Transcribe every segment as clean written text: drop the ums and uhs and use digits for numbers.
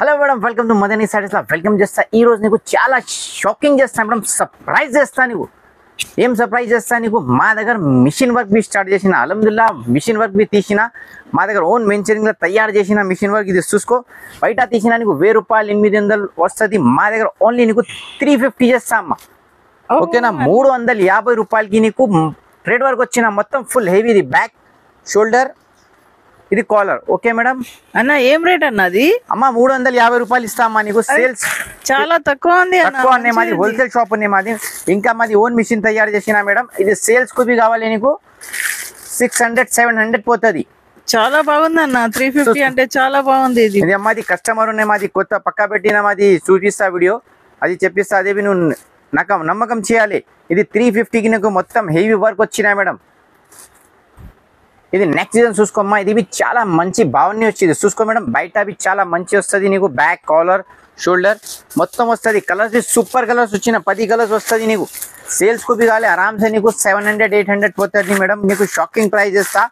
Hello madam, welcome to Madani saris. Welcome చేస్తా. ఈ రోజు నీకు చాలా షాకింగ్ చేస్తాను మేడం, సర్ప్రైజ్ చేస్తా. నీకు ఏం సర్ప్రైజ్ చేస్తా? నీకు మా దగ్గర మిషన్ వర్క్ బి స్టార్ట్ చేసిన, అల్హమ్దుల్లా మిషన్ వర్క్ బి తీసిన, మా దగ్గర ఓన్ వెంచరింగ్ లో తయారు చేసిన మిషన్ వర్క్. ఇది చూసుకో, బయట తీసిన నీకు 1000 రూపాయలు 800 వస్తుంది. మా దగ్గర ఓన్లీ నీకు 350 చేస్తా అమ్మా. ఓకేనా? 350 రూపాయలకి నీకు థ్రెడ్ వర్క్ వచ్చిన మొత్తం ఫుల్ హెవీ. ఇది బ్యాక్ షోల్డర్, ఇది కాలర్. Okay madam. అన్న ఏం రేట్ అన్నది? అమ్మ 350 రూపాయలు ఇస్తామా నీకు. సేల్స్ చాలా తక్కువ ఉంది. తక్కువ ఉన్నాయి. మాది హోల్సేల్ షాప్ ఉన్నాయి మాది. ఇంకా మాది ఓన్ మిషన్ తయారు చేసిన మేడం. ఇది సేల్స్ కు కావాలి నీకు 600-700 పోతుంది. చాలా బాగుంది అన్న. 350 అంటే చాలా బాగుంది. ఇది మాది కస్టమర్ ఉన్నాయి, మాది కొత్త పక్కా పెట్టిన, మాది చూపిస్తా వీడియో, అది చెప్పిస్తా. అదే నువ్వు నాకు నమ్మకం చేయాలి. ఇది 350కి నీకు మొత్తం హెవీ వర్క్ వచ్చినా మేడం. ఇది నెక్స్ట్ సీజన్ చూసుకోమ్మా. ఇది చాలా మంచి భావన వచ్చింది. చూసుకో మేడం, బయట అవి చాలా మంచి వస్తుంది నీకు. బ్యాక్ కాలర్ షోల్డర్ మొత్తం వస్తుంది. కలర్స్ సూపర్ కలర్స్ వచ్చిన 10 కలర్స్ వస్తుంది నీకు. సేల్స్ కు కావాలి ఆరామ్సే నీకు 700-800 పోతుంది మేడం. నీకు షాకింగ్ ప్రైస్ ఇస్తా.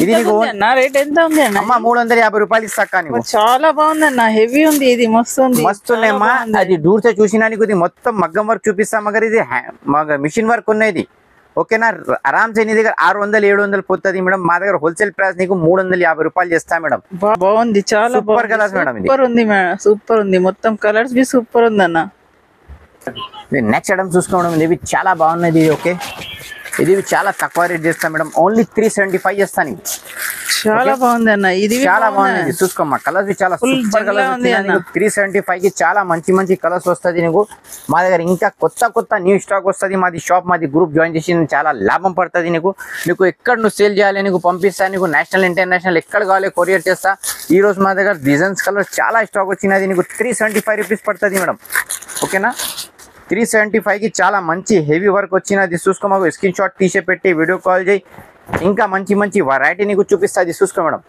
ఇది నీకు రేట్ ఎంత ఉంది అన్న? అమ్మా 350 రూపాయలు ఇస్తా. నీకు చాలా బాగుంది అన్న. హెవీ ఉంది. ఇది మస్తు ఉంది, మస్తు ఉన్నాయమ్మా. అది దూరతో చూసినా నీకు ఇది మొత్తం మగ్గం వర్క్ చూపిస్తా. మగర్ ఇది మిషన్ వర్క్ ఉన్నది. ఓకేనా? ఆరామ్సే నీ దగ్గర 600-700 పోతుంది మేడం. మా దగ్గర హోల్సేల్ ప్రైస్ నీకు 350 రూపాయలు చేస్తా మేడం. బాగుంది, చాలా సూపర్ కలర్స్ మేడం. సూపర్ ఉంది మేడం, సూపర్ ఉంది. మొత్తం కలర్స్ బి సూపర్ ఉంది అన్న. నెక్స్ట్ ఐటమ్ చూసుకోవడం, ఇది చాలా బాగున్నది. ఓకే, ఇది చాలా తక్కువ రేట్ చేస్తా మేడం. ఓన్లీ 375 చేస్తాను. చాలా బాగుంది అన్న. ఇది చాలా బాగుంది. చూసుకోమ్మా, కలర్స్ చాలా సూపర్ కలర్స్. 375 కి చాలా మంచి మంచి కలర్స్ వస్తుంది నీకు. మా దగ్గర ఇంకా కొత్త న్యూ స్టాక్ వస్తుంది. మాది షాప్, మాది గ్రూప్ జాయిన్ చేసి చాలా లాభం పడుతుంది నీకు. నీకు ఎక్కడ నువ్వు సేల్ చేయాలి నీకు పంపిస్తా. నీకు నేషనల్ ఇంటర్నేషనల్ ఎక్కడ కావాలి కొరియర్ చేస్తా. ఈ రోజు మా దగ్గర డిజైన్స్ కలర్స్ చాలా స్టాక్ వచ్చినది. నీకు 375 రూపీస్ పడుతుంది మేడం. ఓకేనా? 375కి చాలా మంచి హెవీ వర్క్ వచ్చినది. చూసుకో, మాకు స్క్రీన్ షాట్ తీసే పెట్టి వీడియో కాల్ చేయి. ఇంకా మంచి మంచి వెరైటీ నీకు చూపిస్తా. అది చూసుకో మేడం.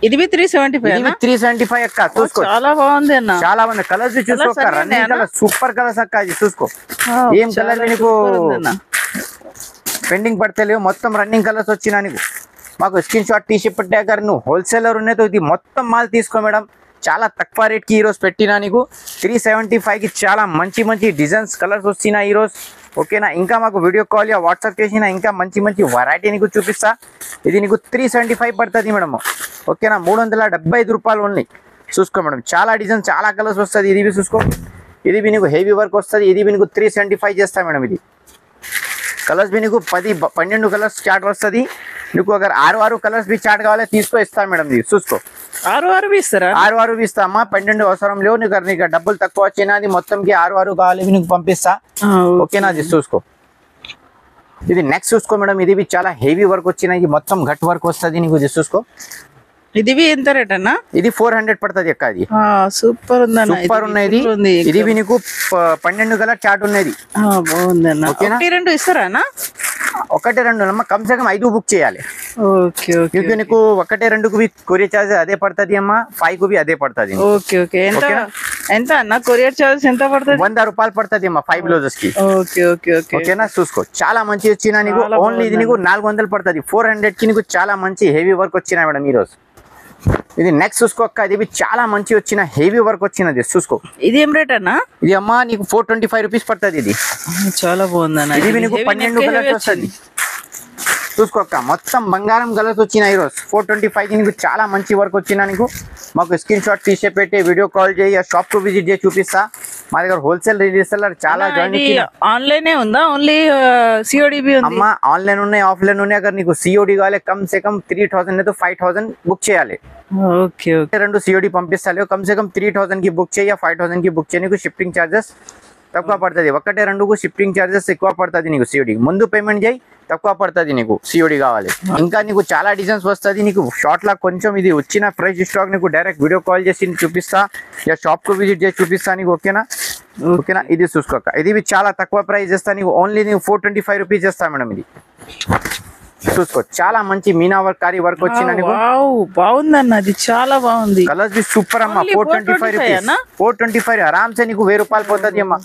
ఇది 375 అక్క. చూసుకో, చాలా బాగుంది అన్న. చాలా బాగుంది. కలర్స్ చూసుకో, రన్నింగ్ కలర్ సూపర్ కలర్స్ అక్క. అది చూసుకో, ఏం కలర్ నీకు పెండింగ్ పడతలేవు. మొత్తం రన్నింగ్ కలర్స్ వచ్చినా నీకు. మాకు స్క్రీన్ షాట్ తీసి పెట్టాక నువ్వు హోల్సేలర్ ఉన్నదో ఇది మొత్తం మాల్ తీసుకో మేడం. చాలా తక్కువ రేట్కి ఈరోజు పెట్టినా నీకు. 375కి చాలా మంచి మంచి డిజైన్స్ కలర్స్ వచ్చినా ఈరోజు. ఓకేనా? ఇంకా మాకు వీడియో కాల్ యా వాట్సాప్ చేసినా ఇంకా మంచి మంచి వెరైటీ నీకు చూపిస్తా. ఇది నీకు 375 పడుతుంది మేడం. ఓకేనా? 375 రూపాయలు ఓన్లీ. చూసుకో మేడం, చాలా డిజైన్స్ చాలా కలర్స్ వస్తుంది. ఇది చూసుకో, ఇది నీకు హెవీ వర్క్ వస్తుంది. ఇది నీకు 375 చేస్తా మేడం. ఇది కలర్స్ బి నీకు 10-12 కలర్స్ చార్ట్ వస్తుంది నీకు. అగర్ 6 కలర్స్ బి చార్ట్ కావాలి తీసుకో, ఇస్తా మేడం. ఇది చూసుకో, 6 ఇస్తారా? 6 ఇస్తా అమ్మా. 12 అవసరం లేవు నీకు. డబ్బులు తక్కువ వచ్చినా అది మొత్తంకి 6 కావాలి నీకు పంపిస్తా. ఓకేనా? అది చూసుకో. ఇది నెక్స్ట్ చూసుకో మేడం. ఇది చాలా హెవీ వర్క్ వచ్చిన, ఇది మొత్తం గట్ వర్క్ వస్తుంది నీకు. ఇది చూసుకో, ఇది ఎంత రేట్ అన్న? ఇది 400 పడుతుంది అక్క. అది సూపర్ ఉంది, సూపర్ ఉన్నది. ఇది నీకు 12 కలర్ చార్ట్ ఉన్నది. బాగుంది అన్న. ఓకేనా? 2 ఇస్తారా అన్న? 1-2 అమ్మ. కమ్సే కమ్ 5 బుక్ చేయాలి. Okay okay. నీకు 1-2కు కొరియర్ చార్జ్ అదే పడుతుంది అమ్మా. 5కు అదే పడుతుంది. Okay okay. ఎంత అన్న కొరియర్ చార్జ్ ఎంత పడుతుంది? 100 రూపాయలు పడుతుంది అమ్మా 5 బ్లౌజెస్ కి. Okay okay okay. ఓకేనా? చూసుకో, చాలా మంచి వచ్చినా నీకు. ఓన్లీ ఇది నీకు 400 పడుతుంది. 400కి నీకు చాలా మంచి హెవీ వర్క్ వచ్చినా మేడం ఈరోజు. ఇది నెక్స్ట్ చూసుకో అక్క. ఇది చాలా మంచి వచ్చిన హెవీ వర్క్ వచ్చినది. చూసుకో, ఇది ఏం రేట్ అన్న? ఇది అమ్మా నీకు 425 రూపీస్ పడుతుంది. ఇది చాలా బాగుంది అన్న. ఇది నీకు 12 కలర్స్ వస్తుంది. చూసుకో అక్క, మొత్తం బంగారం కలర్స్ వచ్చిన ఈరోజు. 425కి నీకు చాలా మంచి వర్క్ వచ్చినా నీకు. మాకు స్క్రీన్ షాట్ తీసే పెట్టి వీడియో కాల్ చేయి, షాప్ కు విజిట్ చేసి చూపిస్తా. మా దగ్గర హోల్సేల్ రీసెల్లర్ చాలా జాయిన్. ఆన్లైన్ ఉందా? ఓన్లీ సిఓడి అమ్మా. ఆన్లైన్ ఉన్నాయి, ఆఫ్లైన్ ఉన్నాయి. అगर నీకు సిఓడి కావాలి కమ్సే కమ్ 3000 లేదా 5000 బుక్ చేయాలి. Okay okay. 2 సిఓడి పంపిస్తాను. కమ్సే కమ్ 3000కి బుక్ చేయ, 5000కి బుక్ చేయ. నీకు షిప్పింగ్ ఛార్జెస్ తక్కువ పడుతుంది. 1-2కు షిప్పింగ్ ఛార్జెస్ ఎక్కువ పడుతుంది నీకు. సిఓడి ముందు పేమెంట్ చేయి, తక్కువ పడుతుంది నీకు. సిఓడి కావాలి. ఇంకా నీకు చాలా డిజైన్స్ వస్తుంది నీకు. షార్ట్ లా కొంచెం ఇది వచ్చిన ఫ్రెష్ స్టాక్ నీకు డైరెక్ట్ వీడియో కాల్ చేసి చూపిస్తా, యా షాప్ కు విజిట్ చేసి చూపిస్తా నీకు. ఓకేనా? ఓకేనా? ఇది చూసుకోక, ఇది చాలా తక్కువ ప్రైస్ చేస్తా నీకు. ఓన్లీ నీకు 425 రూపీస్ చేస్తా మేడం. ఇది చూసుకో, చాలా మంచి మీనా వర్క్ కారీ వర్క్ వచ్చిన నీకు. బాగుంది అన్న. అది చాలా బాగుంది. కలర్స్ బి సూపర్ అమ్మా. 425 రూపీస్. 425 ఆరామ్సే నీకు 1000 రూపాయలు పోతుంది అమ్మా.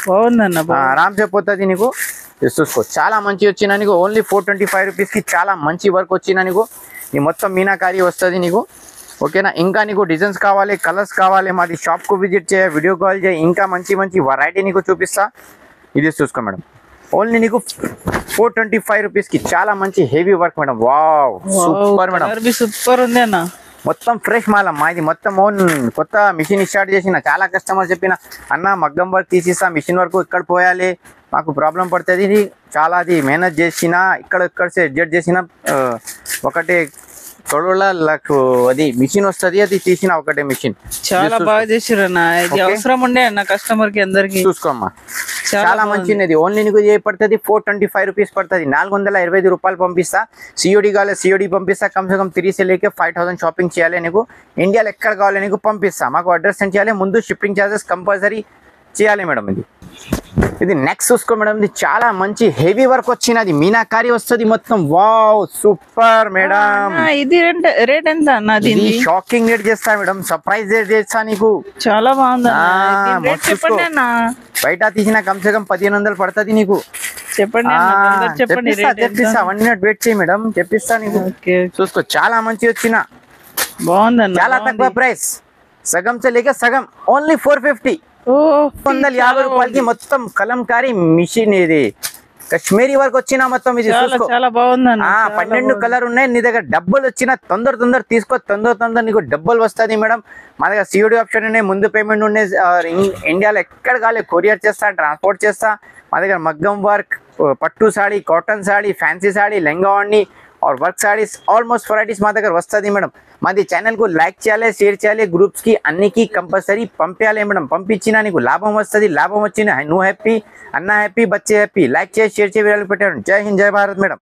బాగుంది అన్న, ఆరామ్సే పోతుంది నీకు. చూసుకో, చాలా మంచి వచ్చిన నీకు. ఓన్లీ 425 రూపీస్ కి చాలా మంచి వర్క్ వచ్చిన నీకు. ఈ మొత్తం మీనాకారీ వస్తుంది నీకు. ఓకేనా. ఇంకా నీకు డిజైన్స్ కావాలి, కలర్స్ కావాలి, మాది షాప్కు విజిట్ చేయ, వీడియో కాల్ చేయ, ఇంకా మంచి మంచి వెరైటీ నీకు చూపిస్తా. ఇది చూసుకో మేడం, ఓన్లీ నీకు 425 రూపీస్కి చాలా మంచి heavy work madam. Wow super madam, super ఉంది అన్న. మొత్తం ఫ్రెష్ మాల్ అమ్మా. ఇది మొత్తం ఓన్ కొత్త మిషన్ స్టార్ట్ చేసిన. చాలా కస్టమర్ చెప్పిన అన్న మగ్గం వర్క్ తీసిస్తా, మిషన్ వరకు ఇక్కడ పోయాలి, మాకు ప్రాబ్లం పడుతుంది. ఇది చాలా అది మేనేజ్ చేసిన, ఇక్కడ అడ్జస్ట్ చేసిన. ఒకటే తొడల అది మిషన్ వస్తుంది, అది తీసిన ఒకటే మిషన్. చాలా బాగా చేసిర్రు అన్న. ఇది అవసరం ఉండే అన్న కస్టమర్ కి అందరికి. చూసుకోమ్మా, చాలా మంచిది. ఓన్లీ నీకు ఏ పడుతుంది 425 రూపీస్ పడుతుంది. 425 రూపాయలు పంపిస్తా. సిఓడి కావాలి సిఓడి పంపిస్తా. కమ్సే కమ్ 3 से लेके 5000 షాపింగ్ చేయాలి. నీకు ఇండియాలో ఎక్కడ కావాలి నీకు పంపిస్తా. మాకు అడ్రస్ సెండ్ చేయాలి, ముందు షిప్పింగ్ ఛార్జెస్ కంపల్సరీ చేయాలి మేడం. ఇది నెక్స్ట్ చూసుకో మేడం, ఇది చాలా మంచి హెవీ వర్క్ వచ్చినది, మీనాకారి వస్తుంది మొత్తం. Wow super madam. ఇది రేట్ ఎంత అన్న? దీన్ని షాకింగ్ రేట్ చేస్తా మేడం, సర్ప్రైజ్ రేట్ చేస్తా నీకు. చాలా బాగుంది. చెప్పండి అన్న, బయట తీసిన కమ్సే కమ్ 1500 పడుతుంది నీకు. చెప్పండి చెప్పండి. తెప్పిస్తా, 1 minute వెయిట్ చేయి మేడం, తెప్పిస్తా నీకు. చూసుకో చాలా మంచి వచ్చిన, బాగుంది, చాలా తక్కువ ప్రైస్. సగం से लेके సగం ఓన్లీ 450. 150 రూపాయలకి మొత్తం కలంకారీ మిషన్. ఇది కాశ్మీరీ వర్క్ వచ్చిన మొత్తం. ఇది చాలా బాగుంది. 12 కలర్ ఉన్నాయి. నీ దగ్గర డబ్బులు వచ్చిన తొందర తీసుకో, తొందర నీకు డబ్బులు వస్తుంది మేడం. మా దగ్గర సిఓడి ఆప్షన్ ఉన్నాయి, ముందు పేమెంట్ ఉన్నాయి. ఇండియాలో ఎక్కడ కావాలి కొరియర్ చేస్తా, ట్రాన్స్పోర్ట్ చేస్తా. మా దగ్గర మగ్గం వర్క్, పట్టు సాడీ, కాటన్ సాడీ, ఫ్యాన్సీ సాడీ, లెంగా ఓణి और वर्क साड़ीస్ ఆల్మోస్ట్ వెరైటీస్ మా దగ్గర వస్తుంది మేడం. మాది ఛానల్కు లైక్ చేయాలి, షేర్ చేయాలి, గ్రూప్స్కి అన్నికి కంపల్సరీ పంపించాలి మేడం. పంపించినా నీకు లాభం వస్తుంది. లాభం వచ్చిన నువ్వు హ్యాపీ, అన్న హ్యాపీ, బచ్చే హ్యాపీ. లైక్ చేసి షేర్ చేసి వీడియోలు పెట్టాను. జై హింద్, జై భారత్ మేడం.